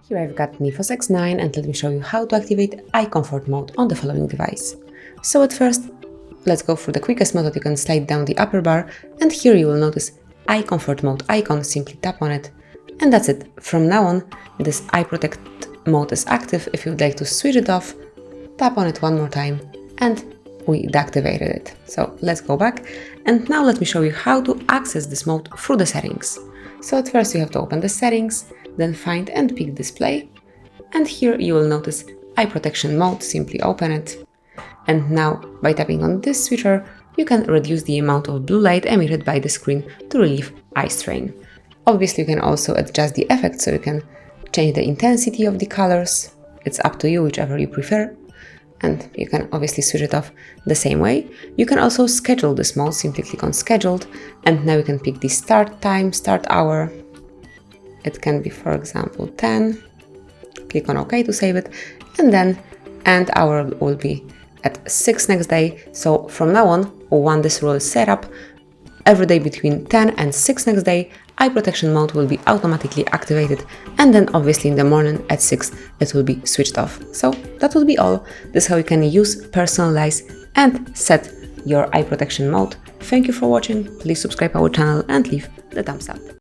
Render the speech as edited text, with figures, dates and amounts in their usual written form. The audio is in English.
Here I've got Neffos X9 and let me show you how to activate eye comfort mode on the following device. So at first, let's go for the quickest mode that you can slide down the upper bar, and here you will notice eye comfort mode icon. Simply tap on it and that's it. From now on, this eye protect mode is active. If you would like to switch it off, tap on it one more time and we deactivated it. So let's go back, and now let me show you how to access this mode through the settings. So at first you have to open the settings, then find and pick display, and here you will notice eye protection mode. Simply open it, and now by tapping on this switcher you can reduce the amount of blue light emitted by the screen to relieve eye strain. Obviously you can also adjust the effect, so you can change the intensity of the colors. It's up to you, whichever you prefer, and you can obviously switch it off the same way. You can also schedule this mode. Simply click on scheduled, and now you can pick the start time, start hour. It can be, for example, 10. Click on OK to save it, and then end hour will be at 6 next day. So from now on, when this rule is set up, every day between 10 and 6 next day, eye protection mode will be automatically activated, and then obviously in the morning at 6 it will be switched off. So that will be all. This is how you can use, personalize and set your eye protection mode. Thank you for watching. Please subscribe our channel and leave the thumbs up.